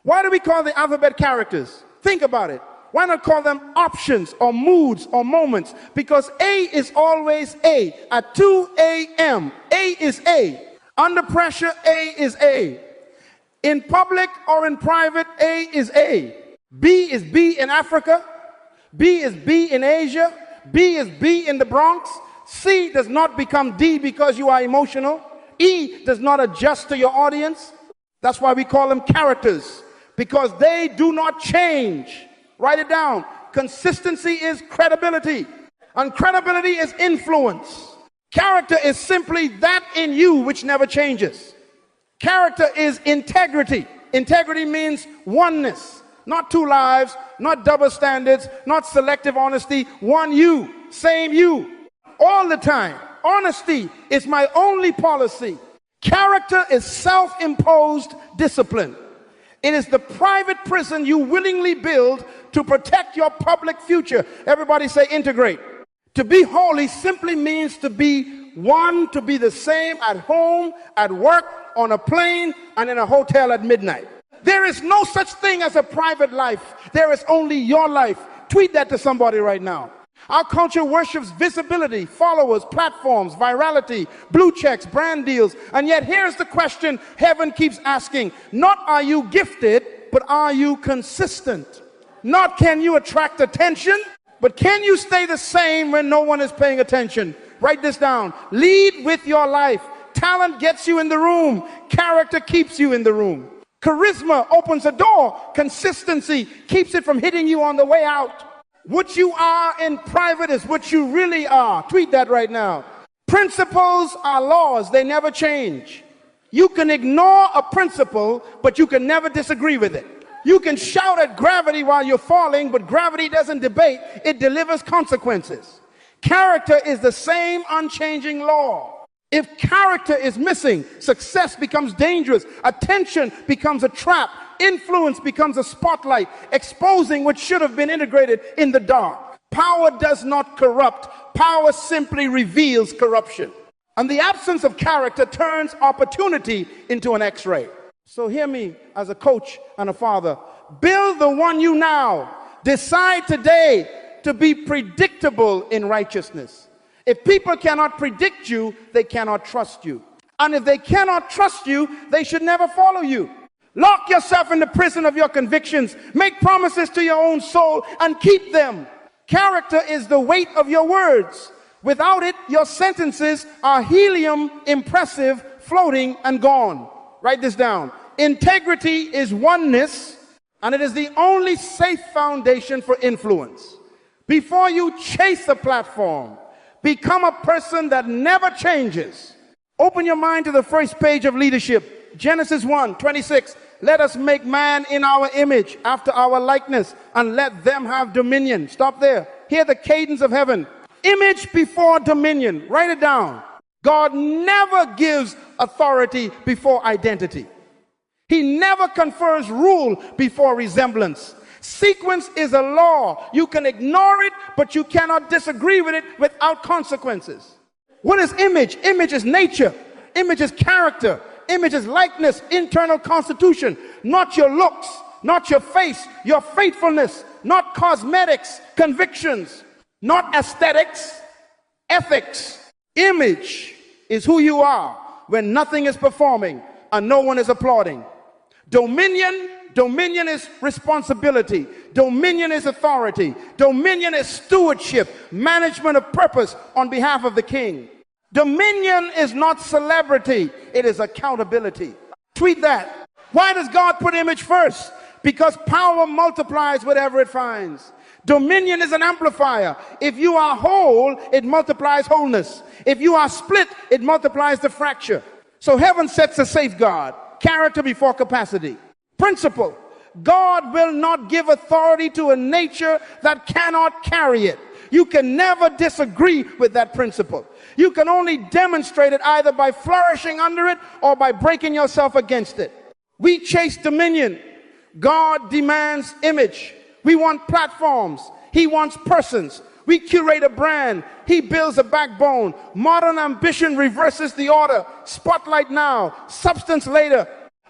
Why do we call the alphabet characters? Think about it. Why not call them options or moods or moments? Because A is always A. At 2 a.m., A is A. Under pressure, A is A. In public or in private, A is A. B is B in Africa. B is B in Asia. B is B in the Bronx. C does not become D because you are emotional. E does not adjust to your audience. That's why we call them characters, because they do not change. Write it down. Consistency is credibility, and credibility is influence. Character is simply that in you which never changes. Character is integrity. Integrity means oneness, not two lives, not double standards, not selective honesty. One you, same you, all the time. Honesty is my only policy. Character is self-imposed discipline. It is the private prison you willingly build to protect your public future. Everybody say integrate. To be holy simply means to be one, to be the same at home, at work, on a plane, and in a hotel at midnight. There is no such thing as a private life. There is only your life. Tweet that to somebody right now. Our culture worships visibility, followers, platforms, virality, blue checks, brand deals. And yet here's the question heaven keeps asking. Not are you gifted, but are you consistent? Not can you attract attention, but can you stay the same when no one is paying attention? Write this down. Lead with your life. Talent gets you in the room. Character keeps you in the room. Charisma opens a door. Consistency keeps it from hitting you on the way out. What you are in private is what you really are. Tweet that right now. Principles are laws. They never change. You can ignore a principle, but you can never disagree with it. You can shout at gravity while you're falling, but gravity doesn't debate. It delivers consequences. Character is the same unchanging law. If character is missing, success becomes dangerous. Attention becomes a trap. Influence becomes a spotlight, exposing what should have been integrated in the dark. Power does not corrupt. Power simply reveals corruption. And the absence of character turns opportunity into an X-ray. So hear me as a coach and a father. Build the one you now. Decide today to be predictable in righteousness. If people cannot predict you, they cannot trust you. And if they cannot trust you, they should never follow you. Lock yourself in the prison of your convictions. Make promises to your own soul and keep them. Character is the weight of your words. Without it, your sentences are helium, impressive, floating, and gone. Write this down. Integrity is oneness, and it is the only safe foundation for influence. Before you chase a platform, become a person that never changes. Open your mind to the first page of leadership. Genesis 1:26. Let us make man in our image, after our likeness, and let them have dominion. Stop there. Hear the cadence of heaven. Image before dominion. Write it down. God never gives authority before identity. He never confers rule before resemblance. Sequence is a law. You can ignore it, but you cannot disagree with it without consequences. What is image? Image is nature. Image is character. Image is likeness, internal constitution. Not your looks, not your face, your faithfulness, not cosmetics, convictions, not aesthetics, ethics. Image is who you are when nothing is performing and no one is applauding. Dominion is responsibility. Dominion is authority. Dominion is stewardship, management of purpose on behalf of the king. Dominion is not celebrity, it is accountability. Tweet that. Why does God put image first? Because power multiplies whatever it finds. Dominion is an amplifier. If you are whole, it multiplies wholeness. If you are split, it multiplies the fracture. So heaven sets a safeguard. Character before capacity. Principle. God will not give authority to a nature that cannot carry it. You can never disagree with that principle. You can only demonstrate it either by flourishing under it or by breaking yourself against it. We chase dominion. God demands image. We want platforms. He wants persons. We curate a brand. He builds a backbone. Modern ambition reverses the order. Spotlight now, substance later.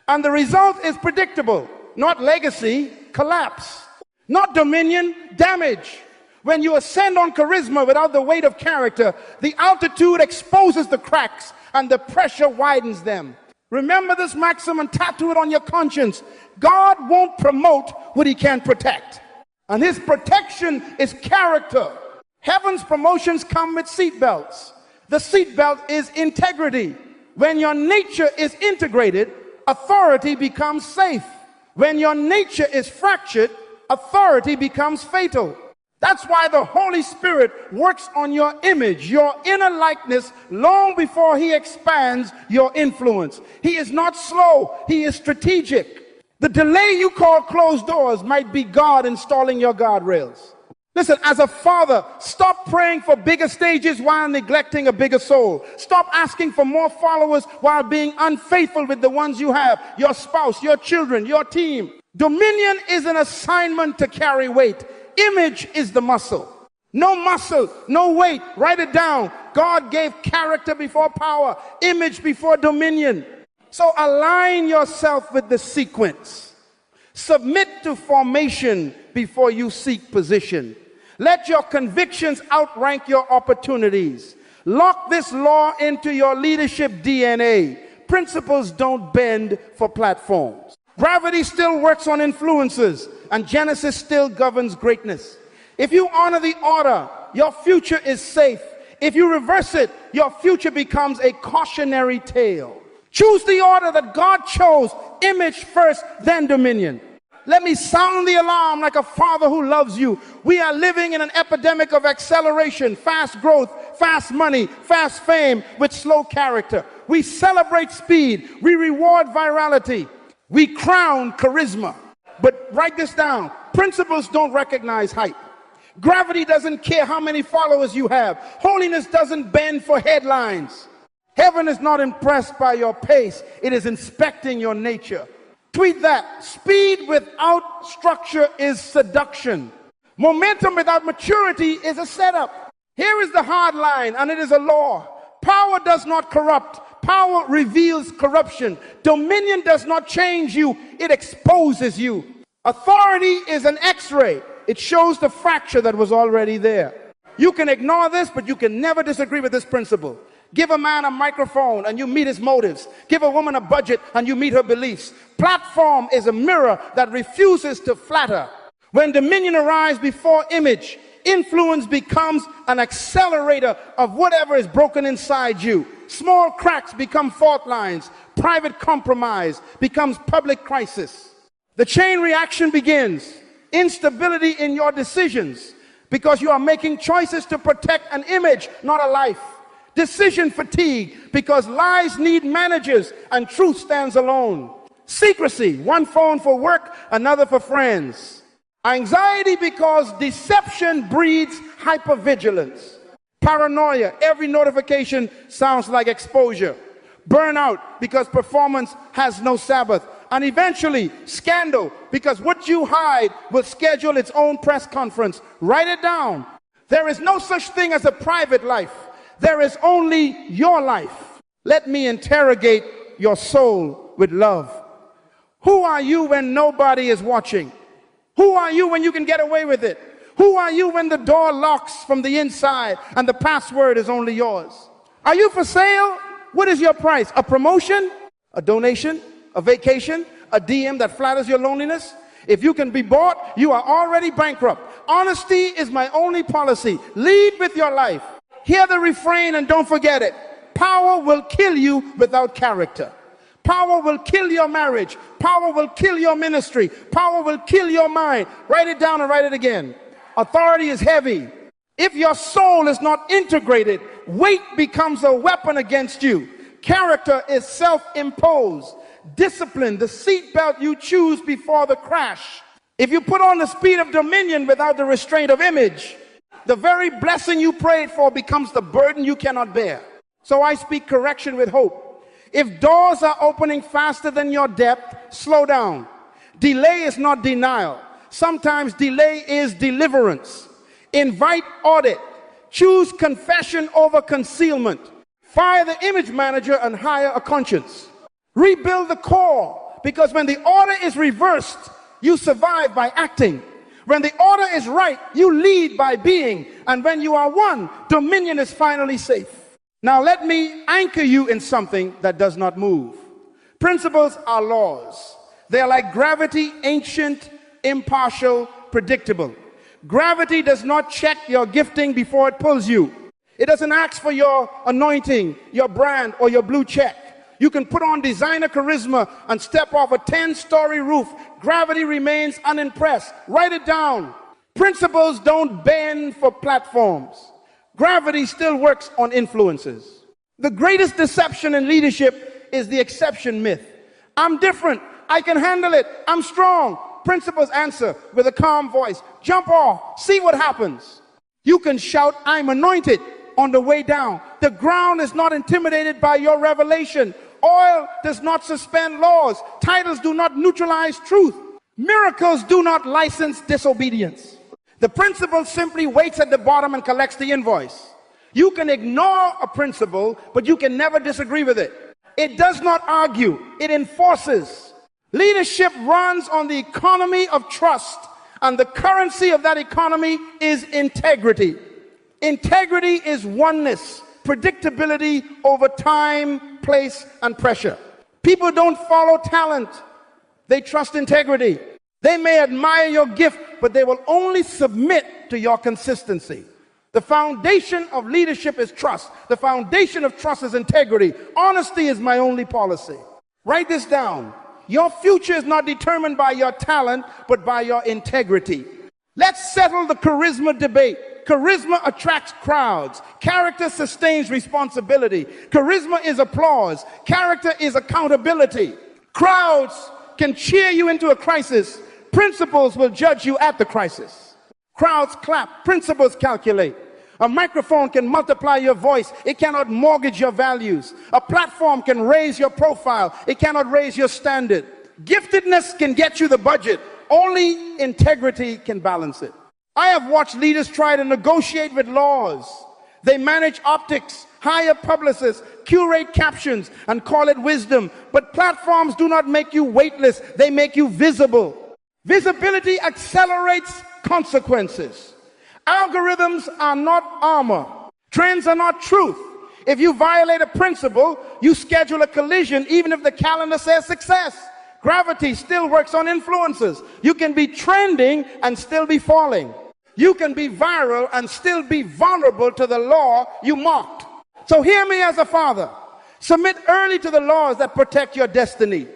And the result is predictable. Not legacy, collapse. Not dominion, damage. When you ascend on charisma without the weight of character, the altitude exposes the cracks and the pressure widens them. Remember this maxim and tattoo it on your conscience. God won't promote what he can't protect. And his protection is character. Heaven's promotions come with seatbelts. The seatbelt is integrity. When your nature is integrated, authority becomes safe. When your nature is fractured, authority becomes fatal. That's why the Holy Spirit works on your image, your inner likeness, long before he expands your influence. He is not slow, he is strategic. The delay you call closed doors might be God installing your guardrails. Listen, as a father, stop praying for bigger stages while neglecting a bigger soul. Stop asking for more followers while being unfaithful with the ones you have, your spouse, your children, your team. Dominion is an assignment to carry weight. Image is the muscle. No muscle, no weight. Write it down. God gave character before power, image before dominion. So align yourself with the sequence. Submit to formation before you seek position. Let your convictions outrank your opportunities. Lock this law into your leadership DNA. Principles don't bend for platforms. Gravity still works on influences, and Genesis still governs greatness. If you honor the order, your future is safe. If you reverse it, your future becomes a cautionary tale. Choose the order that God chose, image first, then dominion. Let me sound the alarm like a father who loves you. We are living in an epidemic of acceleration, fast growth, fast money, fast fame with slow character. We celebrate speed. We reward virality. We crown charisma. But write this down. Principles don't recognize hype. Gravity doesn't care how many followers you have. Holiness doesn't bend for headlines. Heaven is not impressed by your pace. It is inspecting your nature. Tweet that. Speed without structure is seduction. Momentum without maturity is a setup. Here is the hard line, and it is a law. Power does not corrupt. Power reveals corruption. Dominion does not change you. It exposes you. Authority is an X-ray. It shows the fracture that was already there. You can ignore this, but you can never disagree with this principle. Give a man a microphone and you meet his motives. Give a woman a budget and you meet her beliefs. Platform is a mirror that refuses to flatter. When dominion arrives before image, influence becomes an accelerator of whatever is broken inside you. Small cracks become fault lines. Private compromise becomes public crisis. The chain reaction begins. Instability in your decisions because you are making choices to protect an image, not a life. Decision fatigue because lies need managers and truth stands alone. Secrecy, one phone for work, another for friends. Anxiety because deception breeds hypervigilance. Paranoia, every notification sounds like exposure. Burnout because performance has no Sabbath. And eventually, scandal because what you hide will schedule its own press conference. Write it down. There is no such thing as a private life. There is only your life. Let me interrogate your soul with love. Who are you when nobody is watching? Who are you when you can get away with it? Who are you when the door locks from the inside and the password is only yours? Are you for sale? What is your price? A promotion? A donation? A vacation? A DM that flatters your loneliness? If you can be bought, you are already bankrupt. Honesty is my only policy. Lead with your life. Hear the refrain and don't forget it. Power will kill you without character. Power will kill your marriage. Power will kill your ministry. Power will kill your mind. Write it down and write it again. Authority is heavy. If your soul is not integrated, weight becomes a weapon against you. Character is self-imposed. Discipline, the seatbelt you choose before the crash. If you put on the speed of dominion without the restraint of image, the very blessing you prayed for becomes the burden you cannot bear. So I speak correction with hope. If doors are opening faster than your depth, slow down. Delay is not denial. Sometimes delay is deliverance. Invite audit. Choose confession over concealment. Fire the image manager and hire a conscience. Rebuild the core, because when the order is reversed, you survive by acting. When the order is right, you lead by being. And when you are one, dominion is finally safe. Now let me anchor you in something that does not move. Principles are laws. They are like gravity, ancient, impartial, predictable. Gravity does not check your gifting before it pulls you. It doesn't ask for your anointing, your brand, or your blue check. You can put on designer charisma and step off a 10-story roof. Gravity remains unimpressed. Write it down. Principles don't bend for platforms. Gravity still works on influences. The greatest deception in leadership is the exception myth. I'm different. I can handle it. I'm strong. Principles answer with a calm voice. Jump off. See what happens. You can shout, I'm anointed, on the way down. The ground is not intimidated by your revelation. Oil does not suspend laws. Titles do not neutralize truth. Miracles do not license disobedience. The principle simply waits at the bottom and collects the invoice. You can ignore a principle, but you can never disagree with it. It does not argue. It enforces. Leadership runs on the economy of trust, and the currency of that economy is integrity. Integrity is oneness, predictability over time, place, and pressure. People don't follow talent. They trust integrity. They may admire your gift, but they will only submit to your consistency. The foundation of leadership is trust. The foundation of trust is integrity. Honesty is my only policy. Write this down. Your future is not determined by your talent, but by your integrity. Let's settle the charisma debate. Charisma attracts crowds. Character sustains responsibility. Charisma is applause. Character is accountability. Crowds can cheer you into a crisis. Principles will judge you at the crisis. Crowds clap. Principles calculate. A microphone can multiply your voice. It cannot mortgage your values. A platform can raise your profile. It cannot raise your standard. Giftedness can get you the budget. Only integrity can balance it. I have watched leaders try to negotiate with laws. They manage optics, hire publicists, curate captions, and call it wisdom. But platforms do not make you weightless. They make you visible. Visibility accelerates consequences. Algorithms are not armor. Trends are not truth. If you violate a principle, you schedule a collision even if the calendar says success. Gravity still works on influences. You can be trending and still be falling. You can be viral and still be vulnerable to the law you mocked. So hear me as a father. Submit early to the laws that protect your destiny.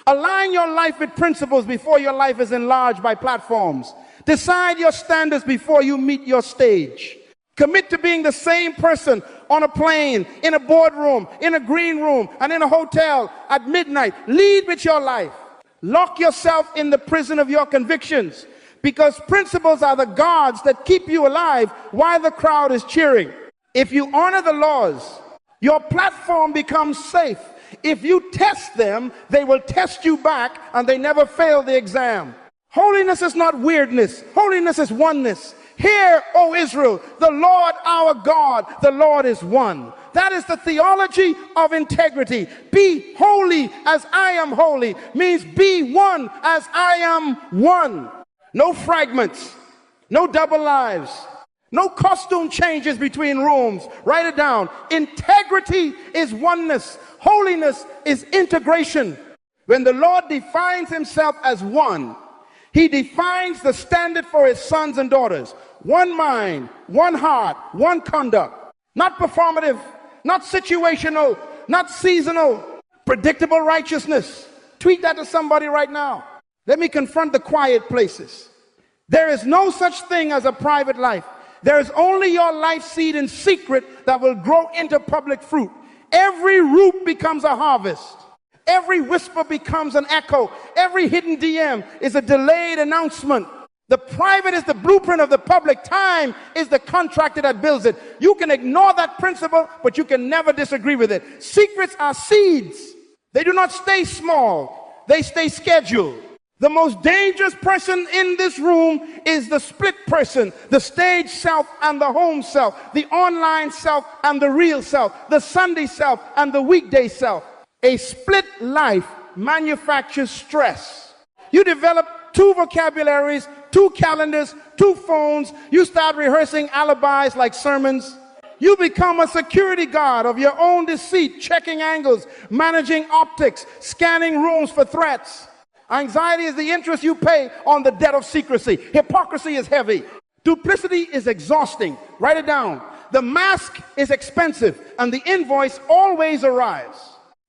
Align your life with principles before your life is enlarged by platforms. Decide your standards before you meet your stage. Commit to being the same person on a plane, in a boardroom, in a green room, and in a hotel at midnight. Lead with your life. Lock yourself in the prison of your convictions, because principles are the guards that keep you alive while the crowd is cheering. If you honor the laws, your platform becomes safe. If you test them, they will test you back, and they never fail the exam. Holiness is not weirdness. Holiness is oneness. Hear, O Israel, the Lord our God, the Lord is one. That is the theology of integrity. Be holy as I am holy means be one as I am one. No fragments, no double lives, no costume changes between rooms. Write it down. Integrity is oneness. Holiness is integration. When the Lord defines himself as one, he defines the standard for his sons and daughters. One mind, one heart, one conduct. Not performative, not situational, not seasonal. Predictable righteousness. Tweet that to somebody right now. Let me confront the quiet places. There is no such thing as a private life. There is only your life seed in secret that will grow into public fruit. Every root becomes a harvest. Every whisper becomes an echo. Every hidden DM is a delayed announcement. The private is the blueprint of the public. Time is the contractor that builds it. You can ignore that principle, but you can never disagree with it. Secrets are seeds. They do not stay small. They stay scheduled. The most dangerous person in this room is the split person, the stage self and the home self, the online self and the real self, the Sunday self and the weekday self. A split life manufactures stress. You develop 2 vocabularies, 2 calendars, 2 phones. You start rehearsing alibis like sermons. You become a security guard of your own deceit, checking angles, managing optics, scanning rooms for threats. Anxiety is the interest you pay on the debt of secrecy. Hypocrisy is heavy. Duplicity is exhausting. Write it down. The mask is expensive, and the invoice always arrives.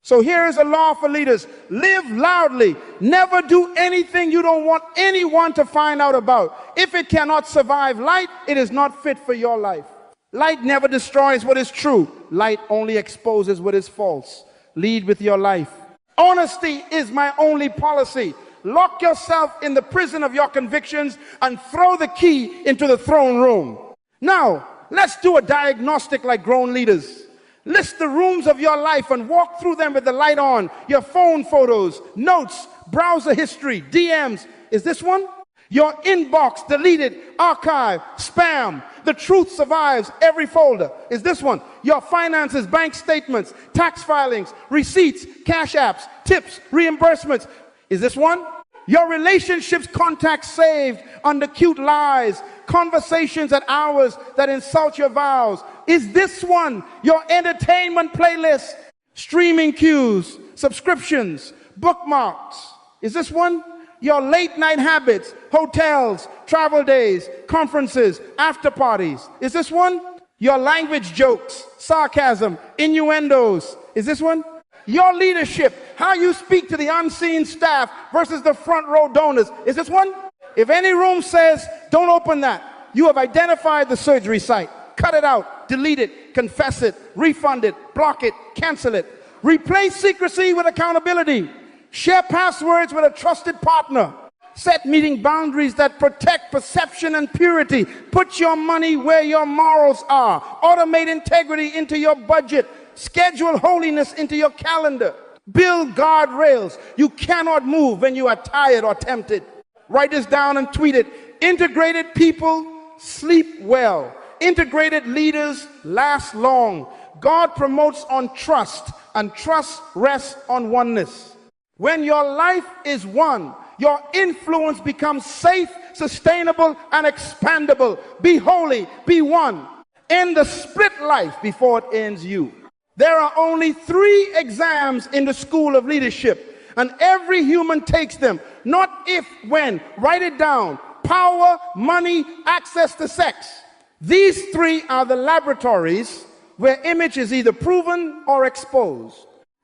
So here is a law for leaders. Live loudly. Never do anything you don't want anyone to find out about. If it cannot survive light, it is not fit for your life. Light never destroys what is true. Light only exposes what is false. Lead with your life. Honesty is my only policy. Lock yourself in the prison of your convictions and throw the key into the throne room. Now, let's do a diagnostic like grown leaders. List the rooms of your life and walk through them with the light on. Your phone photos, notes, browser history, DMs. Is this one? Your inbox, deleted, archive, spam. The truth survives every folder. Is this one? Your finances, bank statements, tax filings, receipts, cash apps, tips, reimbursements. Is this one? Your relationships, contacts saved under cute lies, conversations at hours that insult your vows. Is this one? Your entertainment playlist, streaming queues, subscriptions, bookmarks. Is this one? Your late night habits, hotels, travel days, conferences, after parties. Is this one? Your language jokes, sarcasm, innuendos. Is this one? Your leadership, how you speak to the unseen staff versus the front row donors. Is this one? If any room says, don't open that, you have identified the surgery site. Cut it out, delete it, confess it, refund it, block it, cancel it. Replace secrecy with accountability. Share passwords with a trusted partner. Set meeting boundaries that protect perception and purity. Put your money where your morals are. Automate integrity into your budget. Schedule holiness into your calendar. Build guardrails. You cannot move when you are tired or tempted. Write this down and tweet it. Integrated people sleep well. Integrated leaders last long. God promotes on trust, and trust rests on oneness. When your life is one, your influence becomes safe, sustainable, and expandable. Be holy, be one. End the split life before it ends you. There are only 3 exams in the school of leadership, and every human takes them. Not if, when. Write it down. Power, money, access to sex. These 3 are the laboratories where image is either proven or exposed.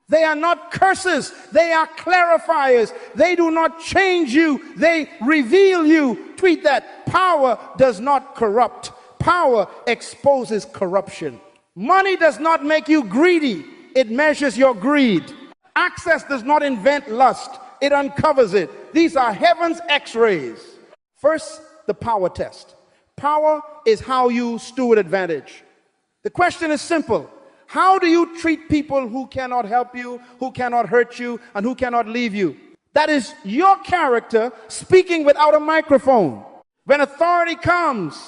They are not curses, they are clarifiers. They do not change you, they reveal you. Tweet that. Power does not corrupt. Power exposes corruption. Money does not make you greedy, it measures your greed. Access does not invent lust, it uncovers it. These are heaven's x-rays. First, the power test. Power is how you steward advantage. The question is simple. How do you treat people who cannot help you, who cannot hurt you, and who cannot leave you? That is your character speaking without a microphone. When authority comes,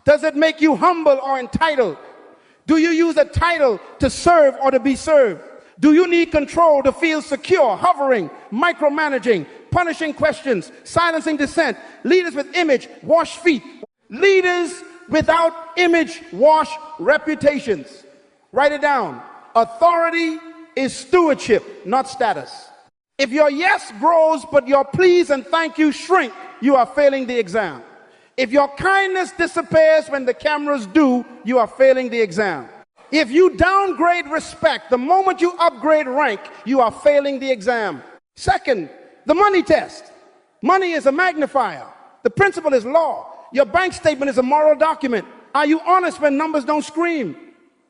does it make you humble or entitled? Do you use a title to serve or to be served? Do you need control to feel secure, hovering, micromanaging, punishing questions, silencing dissent? Leaders with image wash feet. Leaders without image wash reputations. Write it down. Authority is stewardship, not status. If your yes grows but your please and thank you shrink, you are failing the exam. If your kindness disappears when the cameras do, you are failing the exam. If you downgrade respect the moment you upgrade rank, you are failing the exam. Second, the money test. Money is a magnifier. The principle is law. Your bank statement is a moral document. Are you honest when numbers don't scream?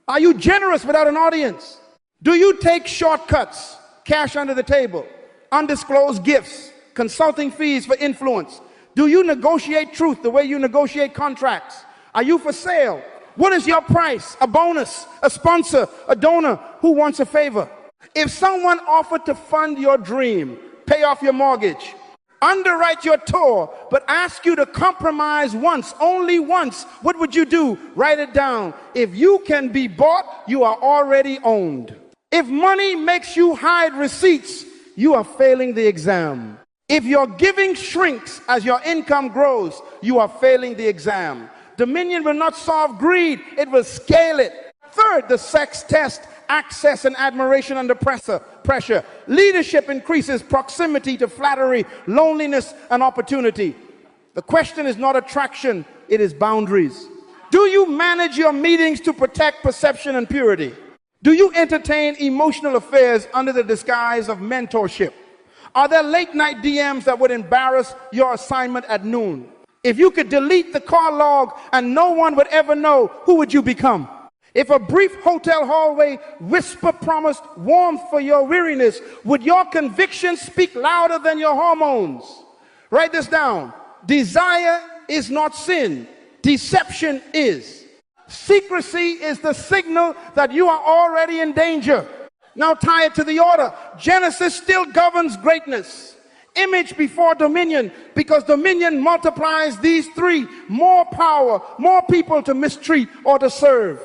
Are you generous without an audience? Do you take shortcuts, cash under the table, undisclosed gifts, consulting fees for influence? Do you negotiate truth the way you negotiate contracts? Are you for sale? What is your price? A bonus, a sponsor, a donor who wants a favor? If someone offered to fund your dream, pay off your mortgage, underwrite your tour, but ask you to compromise once, only once, what would you do? Write it down. If you can be bought, you are already owned. If money makes you hide receipts, you are failing the exam. If your giving shrinks as your income grows, you are failing the exam. Dominion will not solve greed, it will scale it. Third, the sex test, access and admiration under pressure. Leadership increases proximity to flattery, loneliness, and opportunity. The question is not attraction, it is boundaries. Do you manage your meetings to protect perception and purity? Do you entertain emotional affairs under the disguise of mentorship? Are there late night DMs that would embarrass your assignment at noon? If you could delete the call log and no one would ever know, who would you become? If a brief hotel hallway whisper promised warmth for your weariness, would your convictions speak louder than your hormones? Write this down. Desire is not sin. Deception is. Secrecy is the signal that you are already in danger. Now tie it to the order. Genesis still governs greatness. Image before dominion, because dominion multiplies these three: more power, more people to mistreat or to serve,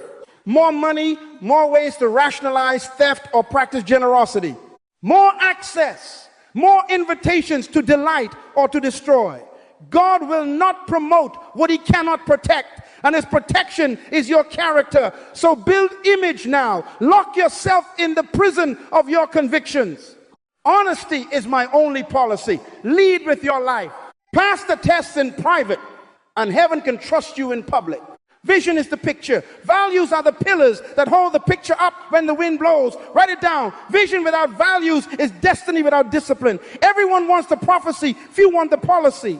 more money, more ways to rationalize theft or practice generosity, more access, more invitations to delight or to destroy. God will not promote what he cannot protect, and his protection is your character. So build image now. Lock yourself in the prison of your convictions. Honesty is my only policy. Lead with your life. Pass the tests in private, and heaven can trust you in public. Vision is the picture. Values are the pillars that hold the picture up when the wind blows. Write it down. Vision without values is destiny without discipline. Everyone wants the prophecy, few want the policy.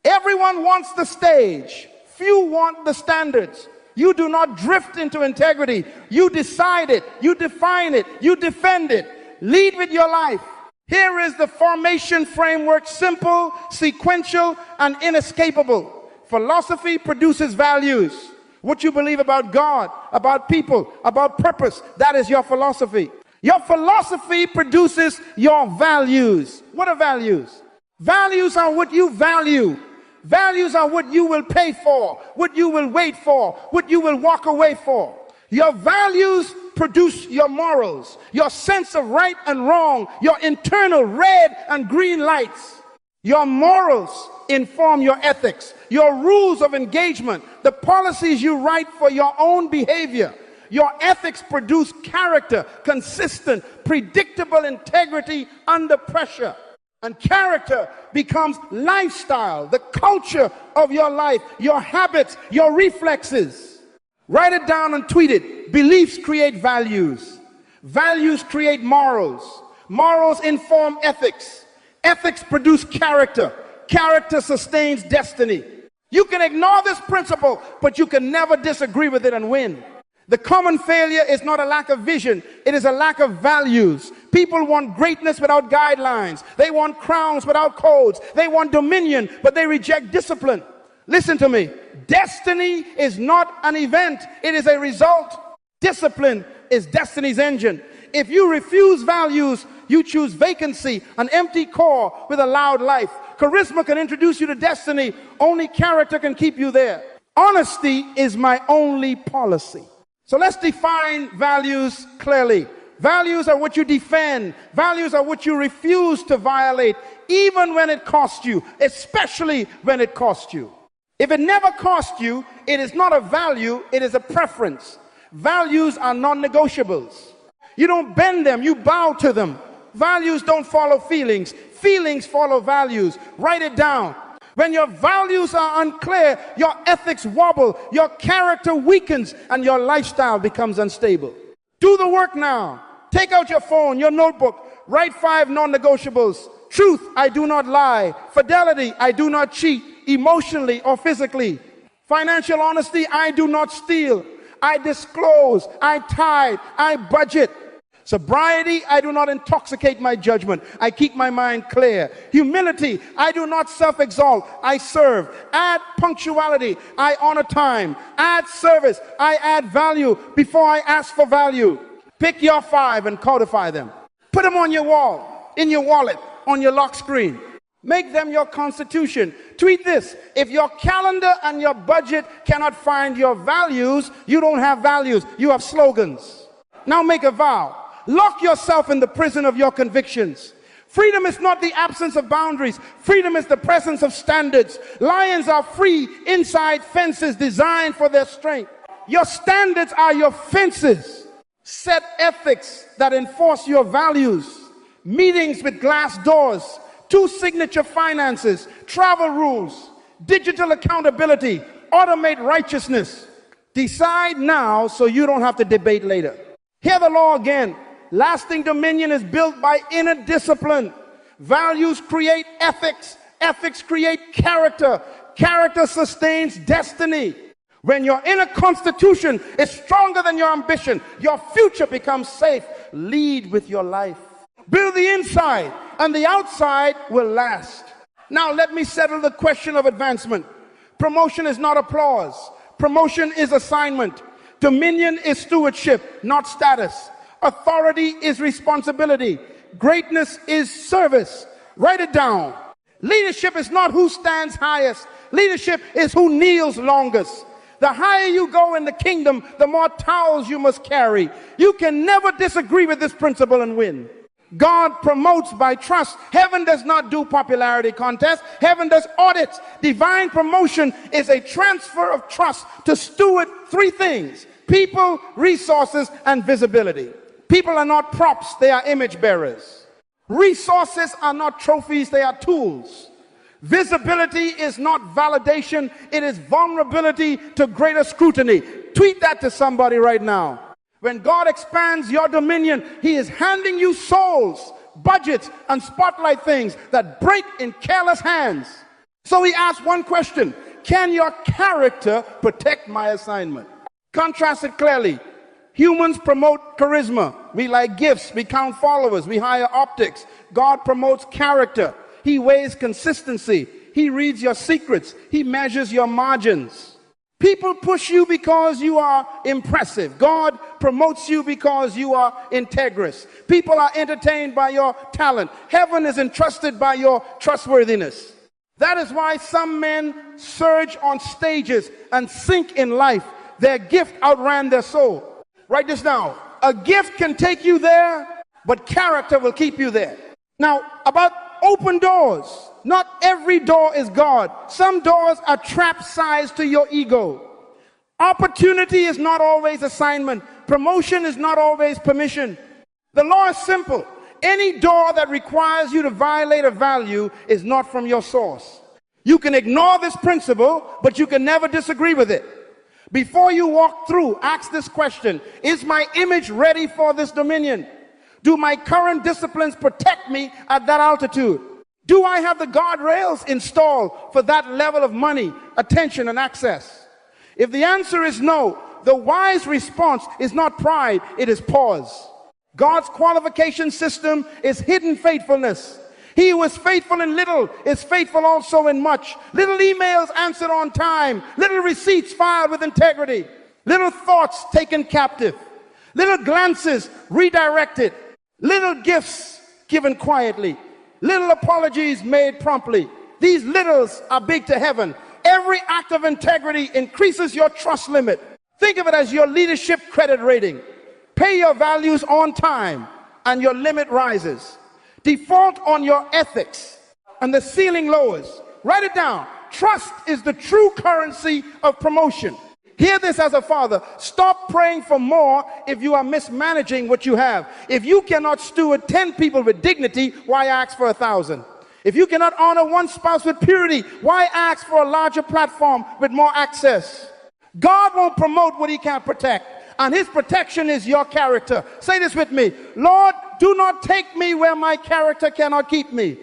Everyone wants the stage, few want the standards. You do not drift into integrity. You decide it, you define it, you defend it. Lead with your life. Here is the formation framework: simple, sequential, and inescapable. Philosophy produces values. What you believe about God, about people, about purpose, that is your philosophy. Your philosophy produces your values. What are values? Values are what you value. Values are what you will pay for, what you will wait for, what you will walk away for. Your values produce your morals, your sense of right and wrong, your internal red and green lights. Your morals inform your ethics, your rules of engagement, the policies you write for your own behavior. Your ethics produce character, consistent, predictable integrity under pressure. And character becomes lifestyle, the culture of your life, your habits, your reflexes. Write it down and tweet it. Beliefs create values. Values create morals. Morals inform ethics. Ethics produce character. Character sustains destiny. You can ignore this principle, but you can never disagree with it and win. The common failure is not a lack of vision, it is a lack of values. People want greatness without guidelines. They want crowns without codes. They want dominion, but they reject discipline. Listen to me. Destiny is not an event, it is a result. Discipline is destiny's engine. If you refuse values, you choose vacancy, an empty core with a loud life. Charisma can introduce you to destiny. Only character can keep you there. Honesty is my only policy. So let's define values clearly. Values are what you defend. Values are what you refuse to violate, even when it costs you, especially when it costs you. If it never cost you, it is not a value, it is a preference. Values are non-negotiables. You don't bend them, you bow to them. Values don't follow feelings. Feelings follow values. Write it down. When your values are unclear, your ethics wobble, your character weakens, and your lifestyle becomes unstable. Do the work now. Take out your phone, your notebook. Write 5 non-negotiables. Truth, I do not lie. Fidelity, I do not cheat, emotionally or physically. Financial honesty, I do not steal. I disclose, I tithe, I budget. Sobriety, I do not intoxicate my judgment. I keep my mind clear. Humility, I do not self-exalt. I serve. Add punctuality, I honor time. Add service, I add value before I ask for value. Pick your 5 and codify them. Put them on your wall, in your wallet, on your lock screen. Make them your constitution. Tweet this: if your calendar and your budget cannot find your values, you don't have values, you have slogans. Now make a vow. Lock yourself in the prison of your convictions. Freedom is not the absence of boundaries. Freedom is the presence of standards. Lions are free inside fences designed for their strength. Your standards are your fences. Set ethics that enforce your values. Meetings with glass doors. 2 signature finances. Travel rules. Digital accountability. Automate righteousness. Decide now so you don't have to debate later. Hear the law again. Lasting dominion is built by inner discipline. Values create ethics. Ethics create character. Character sustains destiny. When your inner constitution is stronger than your ambition, your future becomes safe. Lead with your life. Build the inside, and the outside will last. Now let me settle the question of advancement. Promotion is not applause. Promotion is assignment. Dominion is stewardship, not status. Authority is responsibility. Greatness is service. Write it down. Leadership is not who stands highest. Leadership is who kneels longest. The higher you go in the kingdom, the more towels you must carry. You can never disagree with this principle and win. God promotes by trust. Heaven does not do popularity contests. Heaven does audits. Divine promotion is a transfer of trust to steward 3 things: people, resources, and visibility. People are not props, they are image bearers. Resources are not trophies, they are tools. Visibility is not validation, it is vulnerability to greater scrutiny. Tweet that to somebody right now. When God expands your dominion, He is handing you souls, budgets, and spotlight things that break in careless hands. So He asks one question: can your character protect my assignment? Contrast it clearly. Humans promote charisma. We like gifts. We count followers. We hire optics. God promotes character. He weighs consistency. He reads your secrets. He measures your margins. People push you because you are impressive. God promotes you because you are integrous. People are entertained by your talent. Heaven is entrusted by your trustworthiness. That is why some men surge on stages and sink in life. Their gift outran their soul. Write this down. A gift can take you there, but character will keep you there. Now, about open doors. Not every door is God. Some doors are trap-sized to your ego. Opportunity is not always assignment. Promotion is not always permission. The law is simple. Any door that requires you to violate a value is not from your source. You can ignore this principle, but you can never disagree with it. Before you walk through, ask this question: is my image ready for this dominion? Do my current disciplines protect me at that altitude? Do I have the guardrails installed for that level of money, attention, and access? If the answer is no, the wise response is not pride, it is pause. God's qualification system is hidden faithfulness. He who is faithful in little is faithful also in much. Little emails answered on time. Little receipts filed with integrity. Little thoughts taken captive. Little glances redirected. Little gifts given quietly. Little apologies made promptly. These littles are big to heaven. Every act of integrity increases your trust limit. Think of it as your leadership credit rating. Pay your values on time and your limit rises. Default on your ethics and the ceiling lowers. Write it down. Trust is the true currency of promotion. Hear this as a father. Stop praying for more if you are mismanaging what you have. If you cannot steward 10 people with dignity, why ask for 1,000? If you cannot honor one spouse with purity, why ask for a larger platform with more access? God won't promote what He can't protect, and His protection is your character. Say this with me: Lord, do not take me where my character cannot keep me.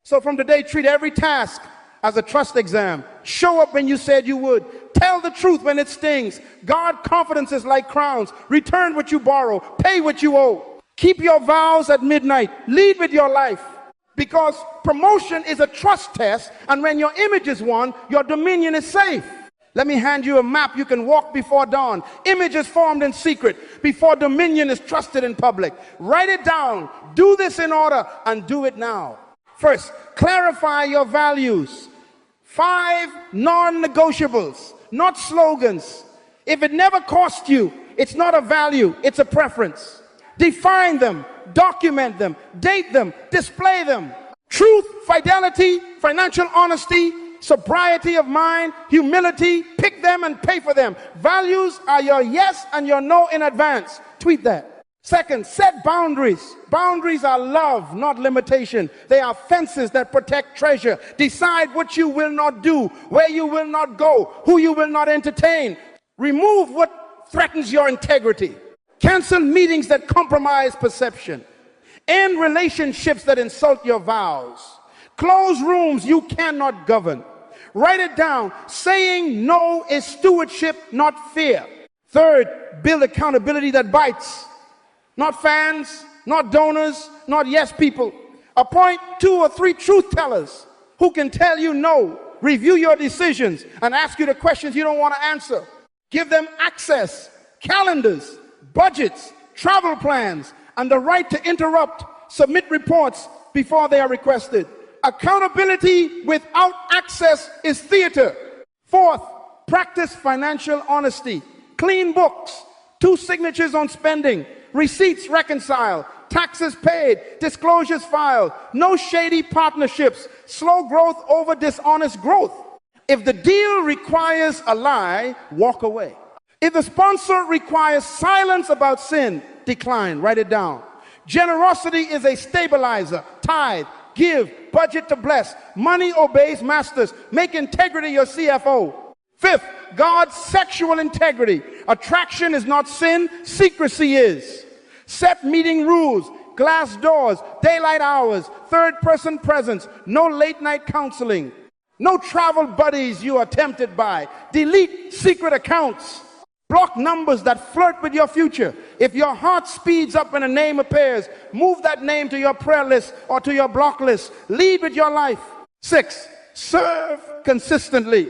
So from today, treat every task as a trust exam. Show up when you said you would. Tell the truth when it stings. Guard confidences like crowns. Return what you borrow. Pay what you owe. Keep your vows at midnight. Lead with your life. Because promotion is a trust test, and when your image is won, your dominion is safe. Let me hand you a map you can walk before dawn. Image is formed in secret before dominion is trusted in public. Write it down. Do this in order and do it now. First, clarify your values. 5 non-negotiables, not slogans. If it never cost you, it's not a value, it's a preference. Define them, document them, date them, display them. Truth, fidelity, financial honesty, sobriety of mind, humility, pick them and pay for them. Values are your yes and your no in advance. Tweet that. Second, set boundaries. Boundaries are love, not limitation. They are fences that protect treasure. Decide what you will not do, where you will not go, who you will not entertain. Remove what threatens your integrity. Cancel meetings that compromise perception. End relationships that insult your vows. Close rooms you cannot govern. Write it down. Saying no is stewardship, not fear. Third, build accountability that bites. Not fans, not donors, not yes people. Appoint 2 or 3 truth tellers who can tell you no, review your decisions, and ask you the questions you don't want to answer. Give them access, calendars, budgets, travel plans, and the right to interrupt, submit reports before they are requested. Accountability without access is theater. Fourth, practice financial honesty. Clean books, 2 signatures on spending, receipts reconciled, taxes paid, disclosures filed, no shady partnerships, slow growth over dishonest growth. If the deal requires a lie, walk away. If the sponsor requires silence about sin, decline, write it down. Generosity is a stabilizer. Tithe, give, budget to bless. Money obeys masters. Make integrity your CFO. Fifth, guard sexual integrity. Attraction is not sin, secrecy is. Set meeting rules, glass doors, daylight hours, third-person presence, no late-night counseling, no travel buddies you are tempted by. Delete secret accounts. Block numbers that flirt with your future. If your heart speeds up when a name appears, move that name to your prayer list or to your block list. Lead with your life. 6, serve consistently.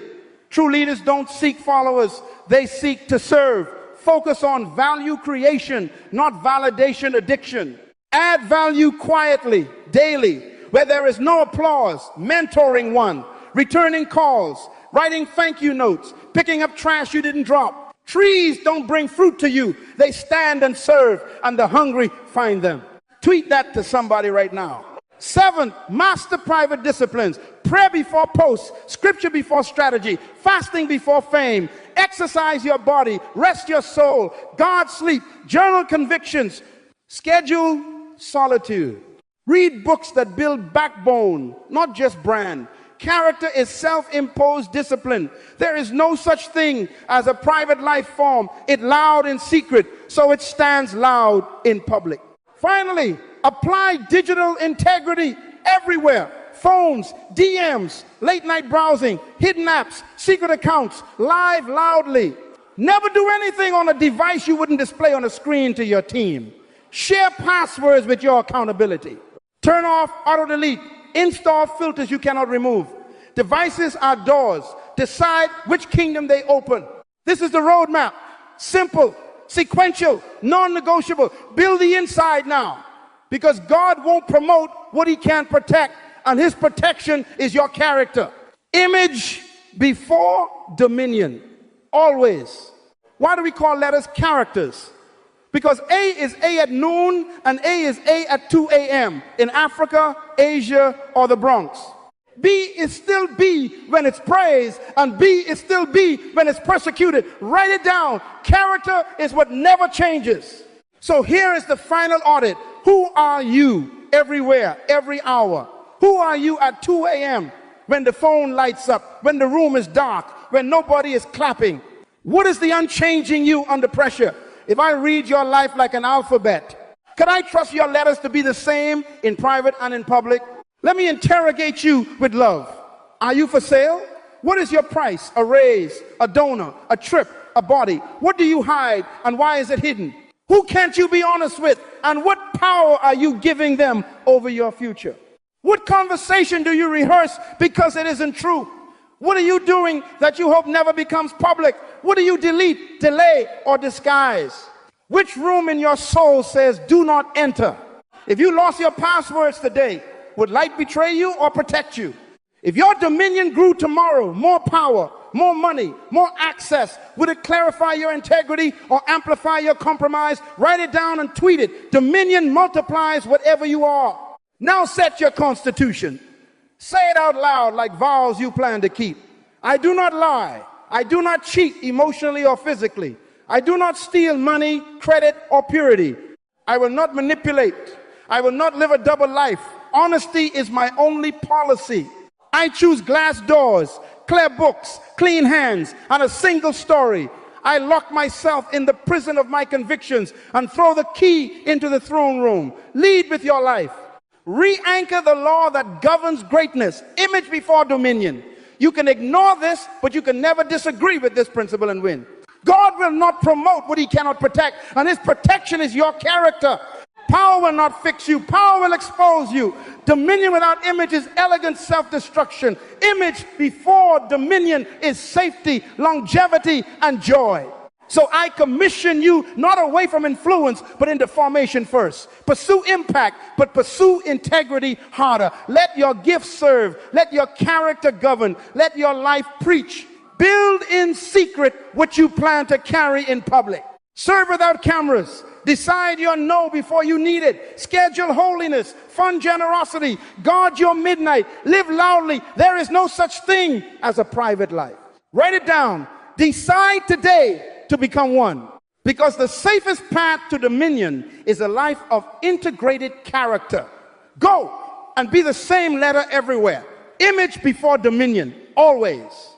True leaders don't seek followers, they seek to serve. Focus on value creation, not validation addiction. Add value quietly, daily, where there is no applause. Mentoring one, returning calls, writing thank you notes, picking up trash you didn't drop. Trees don't bring fruit to you. They stand and serve, and the hungry find them. Tweet that to somebody right now. 7, master private disciplines. Prayer before posts, scripture before strategy, fasting before fame. Exercise your body, rest your soul, guard sleep, journal convictions, schedule solitude. Read books that build backbone, not just brand. Character is self-imposed discipline. There is no such thing as a private life form. It loud in secret, so it stands loud in public. Finally, apply digital integrity everywhere. Phones, DMs, late night browsing, hidden apps, secret accounts, live loudly. Never do anything on a device you wouldn't display on a screen to your team. Share passwords with your accountability. Turn off auto-delete. Install filters you cannot remove. Devices are doors. Decide which kingdom they open. This is the roadmap. Simple, sequential, non-negotiable. Build the inside now, because God won't promote what he can't protect, and his protection is your character. Image before dominion, always. Why do we call letters characters? Because A is A at noon and A is A at 2 a.m. in Africa, Asia, or the Bronx. B is still B when it's praised, and B is still B when it's persecuted. Write it down. Character is what never changes. So here is the final audit. Who are you everywhere, every hour? Who are you at 2 a.m. when the phone lights up, when the room is dark, when nobody is clapping? What is the unchanging you under pressure? If I read your life like an alphabet, can I trust your letters to be the same in private and in public? Let me interrogate you with love. Are you for sale? What is your price? A raise, a donor, a trip, a body? What do you hide, and why is it hidden? Who can't you be honest with, and what power are you giving them over your future? What conversation do you rehearse because it isn't true? What are you doing that you hope never becomes public? What do you delete, delay, or disguise? Which room in your soul says do not enter? If you lost your passwords today, would light betray you or protect you? If your dominion grew tomorrow, more power, more money, more access. Would it clarify your integrity or amplify your compromise? Write it down and tweet it. Dominion multiplies whatever you are. Now set your constitution. Say it out loud like vows you plan to keep. I do not lie. I do not cheat emotionally or physically. I do not steal money, credit, or purity. I will not manipulate. I will not live a double life. Honesty is my only policy. I choose glass doors, clear books, clean hands, and a single story. I lock myself in the prison of my convictions and throw the key into the throne room. Lead with your life. Re-anchor the law that governs greatness, image before dominion. You can ignore this, but you can never disagree with this principle and win. God will not promote what he cannot protect, and his protection is your character. Power will not fix you. Power will expose you. Dominion without image is elegant self-destruction. Image before dominion is safety, longevity, and joy. So I commission you not away from influence, but into formation first. Pursue impact, but pursue integrity harder. Let your gifts serve. Let your character govern. Let your life preach. Build in secret what you plan to carry in public. Serve without cameras. Decide your no before you need it. Schedule holiness. Fund generosity. Guard your midnight. Live loudly. There is no such thing as a private life. Write it down. Decide today to become one. Because the safest path to dominion is a life of integrated character. Go and be the same letter everywhere. Image before dominion. Always.